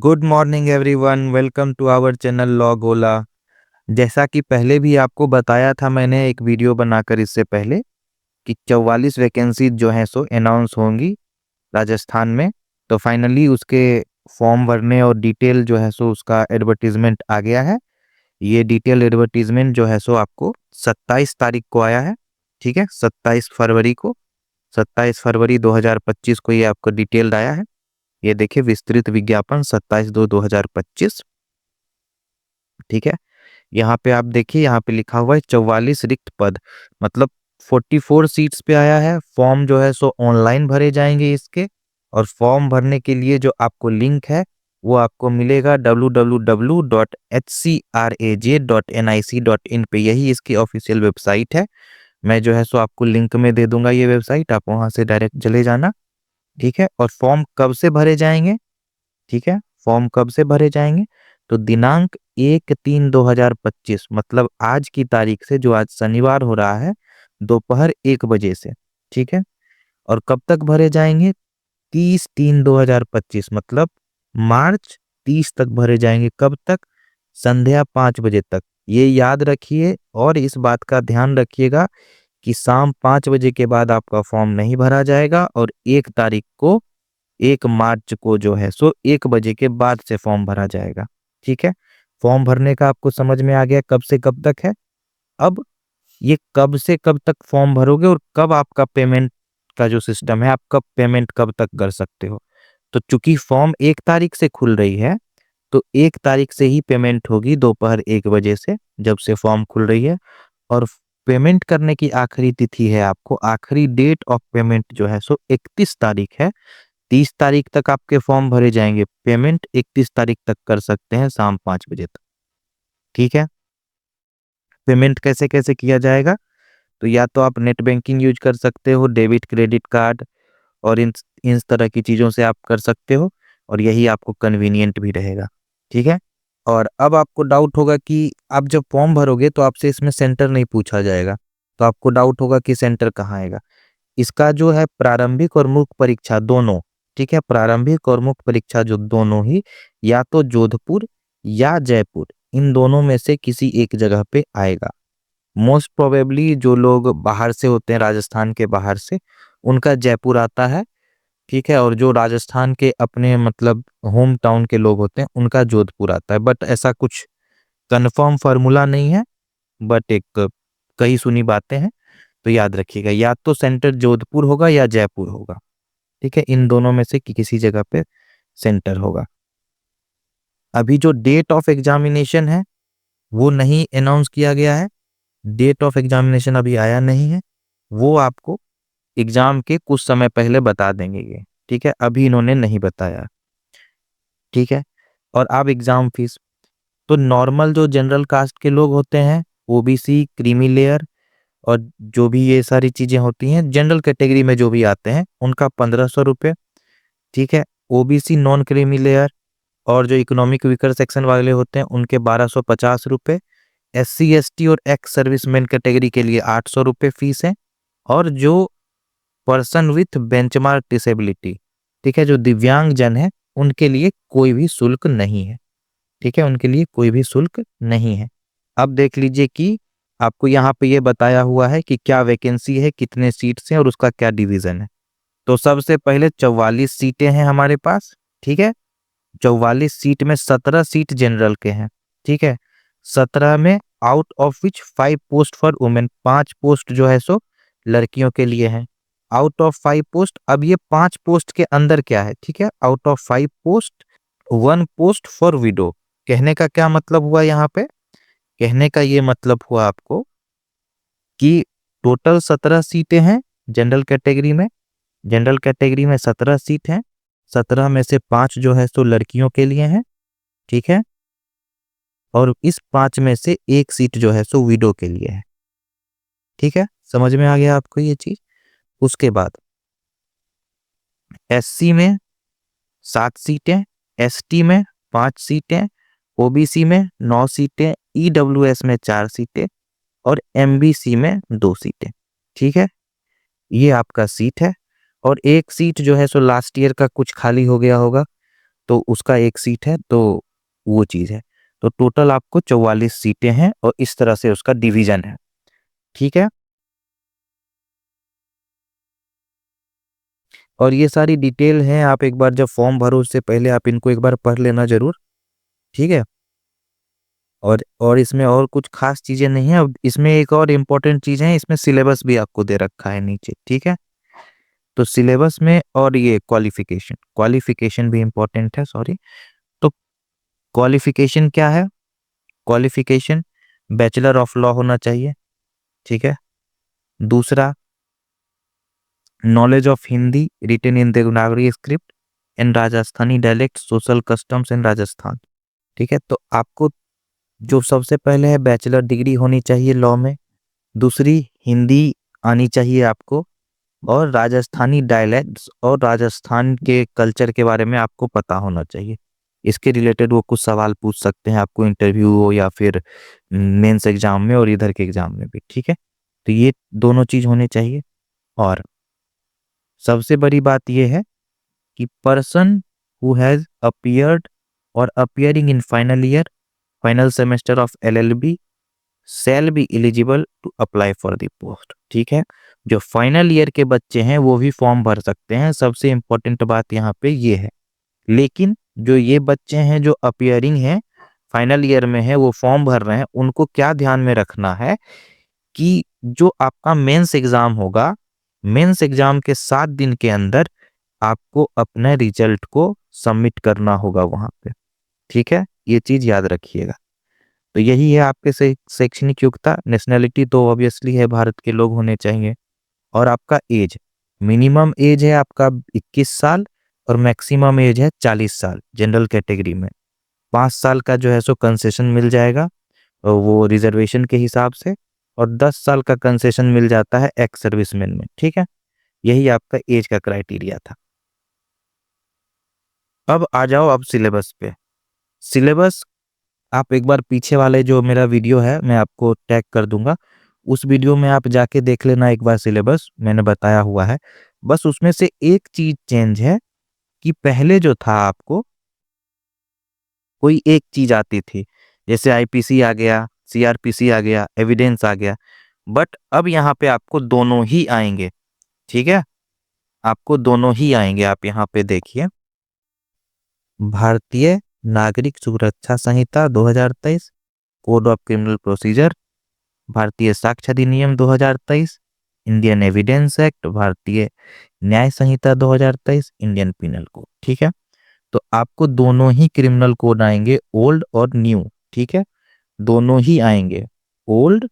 Good morning everyone, welcome to our channel law Gola. जैसा कि पहले भी आपको बताया था मैंने एक वीडियो बनाकर इससे पहले कि 44 वैकेंसी जो हैं सो अनाउंस होंगी राजस्थान में। तो फाइनली उसके फॉर्म भरने और डिटेल जो है सो उसका एडवर्टीजमेंट आ गया है। ये डिटेल एडवर्टीजमेंट जो है सो आपको 27 तारीख को आया है। ठीक है, 27 फरवरी 2025 को ये आपको डिटेल्ड आया है। ये देखिए, विस्तृत विज्ञापन 27/2/2025। ठीक है, यहाँ पे आप देखिए, यहाँ पे लिखा हुआ है 44 रिक्त पद, मतलब 44 सीट्स पे आया है। फॉर्म जो है सो ऑनलाइन भरे जाएंगे इसके। और फॉर्म भरने के लिए जो आपको लिंक है वो आपको मिलेगा www.hcraj.nic.in पे। यही इसकी ऑफिशियल वेबसाइट है। मैं जो है सो आपको लिंक में दे दूंगा ये वेबसाइट, आप वहां से डायरेक्ट चले जाना। ठीक है, और फॉर्म कब से भरे जाएंगे? ठीक है, फॉर्म कब से भरे जाएंगे? तो दिनांक 1/3/2025, मतलब आज की तारीख से, जो आज शनिवार हो रहा है, दोपहर 1 बजे से। ठीक है, और कब तक भरे जाएंगे? 30/3/2025, मतलब मार्च 30 तक भरे जाएंगे। कब तक? संध्या 5 बजे तक। ये याद रखिए और इस बात का ध्यान रखिएगा कि शाम 5 बजे के बाद आपका फॉर्म नहीं भरा जाएगा, और 1 मार्च को जो है सो 1 बजे के बाद से फॉर्म भरा जाएगा। ठीक है, फॉर्म भरने का आपको समझ में आ गया कब से कब तक है। अब ये कब से कब तक फॉर्म भरोगे और कब आपका पेमेंट का जो सिस्टम है, आप कब पेमेंट कब तक कर सकते हो। तो चूंकि फॉर्म 1 तारीख से खुल रही है, तो 1 तारीख से ही पेमेंट होगी दोपहर 1 बजे से, जब से फॉर्म खुल रही है। और पेमेंट करने की आखिरी तिथि है, आपको आखिरी डेट ऑफ पेमेंट जो है सो 31 तारीख है। 30 तारीख तक आपके फॉर्म भरे जाएंगे, पेमेंट 31 तारीख तक कर सकते हैं शाम 5 बजे तक। ठीक है, पेमेंट कैसे कैसे किया जाएगा? तो या तो आप नेट बैंकिंग यूज कर सकते हो, डेबिट क्रेडिट कार्ड, और इन तरह की चीज़ों से आप कर सकते हो, और यही आपको कन्वीनियंट भी रहेगा। ठीक है, और अब आपको डाउट होगा कि आप जब फॉर्म भरोगे तो आपसे इसमें सेंटर नहीं पूछा जाएगा। तो आपको डाउट होगा कि सेंटर कहाँ आएगा। इसका जो है प्रारंभिक और मुख्य परीक्षा दोनों, ठीक है, प्रारंभिक और मुख्य परीक्षा जो दोनों ही, या तो जोधपुर या जयपुर, इन दोनों में से किसी एक जगह पे आएगा। मोस्ट प्रोबेबली जो लोग बाहर से होते हैं, राजस्थान के बाहर से, उनका जयपुर आता है। ठीक है, और जो राजस्थान के अपने मतलब होम टाउन के लोग होते हैं, उनका जोधपुर आता है। बट ऐसा कुछ कंफर्म फार्मूला नहीं है, बट एक कई सुनी बातें हैं। तो याद रखिएगा, या तो सेंटर जोधपुर होगा या जयपुर होगा। ठीक है, इन दोनों में से किसी जगह पे सेंटर होगा। अभी जो डेट ऑफ एग्जामिनेशन है वो नहीं अनाउंस किया गया है। डेट ऑफ एग्जामिनेशन अभी आया नहीं है, वो आपको एग्जाम के कुछ समय पहले बता देंगे ये। ठीक है, अभी इन्होंने नहीं बताया। ठीक है, और अब एग्जाम फीस, तो नॉर्मल जो जनरल कास्ट के लोग होते हैं, ओबीसी, क्रीमी लेयर, और जो भी ये सारी चीजें होती हैं जनरल कैटेगरी में जो भी आते हैं, उनका 1500 रुपये। ठीक है, ओबीसी, नॉन क्रीमी लेयर और जो इकोनॉमिक वीकर सेक्शन वाले होते हैं, उनके 1250 रुपये। SC ST और एक्स सर्विसमैन कैटेगरी के लिए 800 रुपये फीस है। और जो पर्सन विथ बेंचमार्क डिसेबिलिटी, ठीक है, जो दिव्यांग जन है, उनके लिए कोई भी शुल्क नहीं है। ठीक है, उनके लिए कोई भी शुल्क नहीं है। अब देख लीजिए कि आपको यहाँ पे ये बताया हुआ है कि क्या वैकेंसी है, कितने सीट्स हैं और उसका क्या डिवीजन है। तो सबसे पहले 44 सीटें हैं हमारे पास। ठीक है, 44 सीट में 17 सीट जनरल के हैं। ठीक है, 17 में out of which 5 post for women, 5 post जो है सो लड़कियों के लिए हैं। आउट ऑफ 5 पोस्ट, अब ये 5 पोस्ट के अंदर क्या है? ठीक है, out of 5 post 1 post for window. कहने का क्या मतलब हुआ यहाँ पे? कहने का ये मतलब हुआ आपको कि टोटल 17 सीटें हैं जनरल कैटेगरी में। जनरल कैटेगरी में 17 सीट हैं। 17 में से 5 जो है सो लड़कियों के लिए हैं। ठीक है, और इस 5 में से 1 सीट जो है सो विडो के लिए है। ठीक है, समझ में आ गया आपको ये चीज? उसके बाद SC में 7 सीटें, ST में 5 सीटें, OBC में 9 सीटें, EWS में 4 सीटें और MBC में 2 सीटें। ठीक है, ये आपका सीट है। और एक सीट जो है सो लास्ट ईयर का कुछ खाली हो गया होगा, तो उसका 1 सीट है, तो वो चीज़ है। तो टोटल आपको 44 सीटें हैं और इस तरह से उसका डिवीज़न है, ठीक है? और ये सारी डिटेल हैं, आप एक बार जब फॉर्म भरो उससे पहले आप इनको एक बार पढ़ लेना ज़रूर, ठीक है? और इसमें और कुछ ख़ास चीज़ें नहीं हैं। अब इसमें एक और इम्पोर्टेंट चीज़ है, इसमें सिलेबस भी आपको दे रखा है नीचे, ठीक है? तो सिलेबस में और ये क्वालिफ़िकेशन भी इम्पोर्टेंट है, सॉरी। तो क्वालिफ़िकेशन क्या है? क्वालिफ़िकेशन बैचलर ऑफ लॉ होना चाहिए, ठीक है? दूसरा, knowledge of Hindi written in Devanagari script and Rajasthani dialect social customs in Rajasthan, ठीक है? तो आपको जो सबसे पहले है बैचलर डिग्री होनी चाहिए लॉ में, दूसरी हिंदी आनी चाहिए आपको, और राजस्थानी डायलेक्ट्स और राजस्थान के कल्चर के बारे में आपको पता होना चाहिए। इसके रिलेटेड वो कुछ सवाल पूछ सकते हैं आपको, इंटरव्यू हो या फिर मेंस एग्जाम में और इधर के एग्जाम में भी, ठीक है? तो ये दोनों चीज़ होने चाहिए। और सबसे बड़ी बात ये है कि पर्सन हु हैज़ अपीयर्ड और appearing in final semester of LLB shall be eligible to apply for the post, ठीक है? जो फाइनल ईयर के बच्चे हैं वो भी फॉर्म भर सकते हैं, सबसे इम्पोर्टेंट बात यहाँ पे ये है। लेकिन जो ये बच्चे हैं जो अपीयरिंग हैं, फाइनल ईयर में है, वो फॉर्म भर रहे हैं, उनको क्या ध्यान में रखना है कि जो आपका मेंस एग्जाम होगा, मेंस एग्जाम के 7 दिन के अंदर आपको अपने रिजल्ट को सबमिट करना होगा वहाँ पे, ठीक है? ये चीज़ याद रखिएगा। तो यही है आपके शैक्षणिक योग्यता। नेशनैलिटी तो ऑब्वियसली है, भारत के लोग होने चाहिए। और आपका एज, मिनिमम एज है आपका 21 साल और मैक्सिमम एज है 40 साल जनरल कैटेगरी में। 5 साल का जो है सो कंसेशन मिल जाएगा और वो रिजर्वेशन के हिसाब से, और 10 साल का कंसेशन मिल जाता है एक्स सर्विसमैन में, ठीक है? यही आपका एज का क्राइटेरिया था। अब आ जाओ अब सिलेबस पे। सिलेबस आप एक बार पीछे वाले जो मेरा वीडियो है मैं आपको टैग कर दूंगा, उस वीडियो में आप जाके देख लेना एक बार, सिलेबस मैंने बताया हुआ है। बस उसमें से एक चीज चेंज है कि पहले जो था आपको कोई एक चीज आती थी, जैसे IPC आ गया, CRPC आ गया, एविडेंस आ गया, बट अब यहाँ पे आपको दोनों ही आएंगे, ठीक है? आपको दोनों ही आएंगे। आप यहाँ पे देखिए, भारतीय नागरिक सुरक्षा संहिता 2023, कोड ऑफ क्रिमिनल प्रोसीजर, भारतीय साक्ष्य अधिनियम 2023, इंडियन एविडेंस एक्ट, भारतीय न्याय संहिता 2023, इंडियन पिनल कोड, ठीक है? तो आपको दोनों ही क्रिमिनल कोड आएंगे, ओल्ड और न्यू, ठीक है? दोनों ही आएंगे, ओल्ड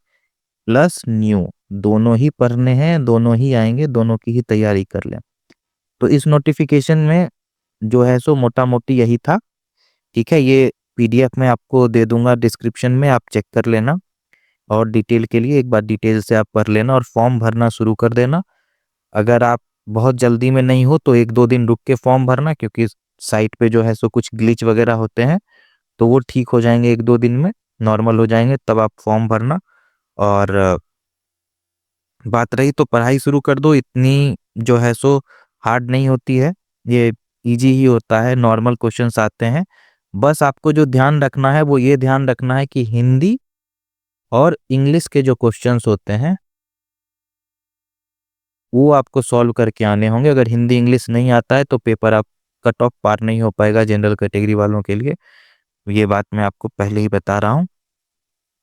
प्लस न्यू, दोनों ही पढ़ने हैं, दोनों ही आएंगे, दोनों की ही तैयारी कर लें। तो इस नोटिफिकेशन में जो है सो मोटा मोटी यही था, ठीक है? ये PDF मैं आपको दे दूंगा डिस्क्रिप्शन में, आप चेक कर लेना, और डिटेल के लिए एक बार डिटेल से आप पढ़ लेना और फॉर्म भरना शुरू कर देना। अगर आप बहुत जल्दी में नहीं हो तो 1-2 दिन रुक के फॉर्म भरना, क्योंकि साइट पे जो है सो कुछ ग्लिच वगैरह होते हैं, तो वो ठीक हो जाएंगे 1-2 दिन में, नॉर्मल हो जाएंगे, तब आप फॉर्म भरना। और बात रही तो पढ़ाई शुरू कर दो, इतनी जो है सो हार्ड नहीं होती है, ये इजी ही होता है, नॉर्मल क्वेश्चंस आते हैं। बस आपको जो ध्यान रखना है वो ये ध्यान रखना है कि हिंदी और इंग्लिश के जो क्वेश्चंस होते हैं वो आपको सॉल्व करके आने होंगे। अगर हिंदी इंग्लिश नहीं आता है तो पेपर आप कट ऑफ पार नहीं हो पाएगा जनरल कैटेगरी वालों के लिए, ये बात मैं आपको पहले ही बता रहा हूँ।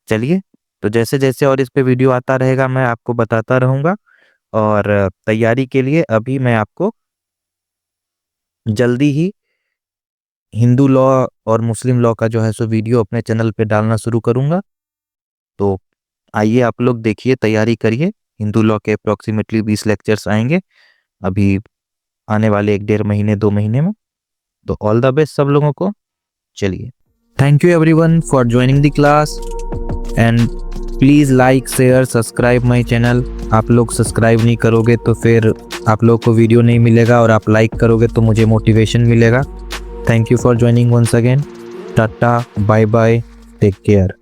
चलिए, तो जैसे जैसे और इस पे वीडियो आता रहेगा मैं आपको बताता रहूँगा, और तैयारी के लिए अभी मैं आपको जल्दी ही हिंदू लॉ और मुस्लिम लॉ का जो है सो वीडियो अपने चैनल पे डालना शुरू करूँगा। तो आइए आप लोग देखिए, तैयारी करिए। हिंदू लॉ के अप्रॉक्सीमेटली 20 लेक्चर्स आएंगे अभी आने वाले 1-1.5 महीने 2 महीने में। तो ऑल द बेस्ट सब लोगों को। चलिए, thank you everyone for joining the class, and please like share subscribe my channel. आप लोग सब्सक्राइब नहीं करोगे तो फिर आप लोग को वीडियो नहीं मिलेगा, और आप लाइक करोगे तो मुझे मोटिवेशन मिलेगा। Thank you for joining once again. Tata, bye bye, take care.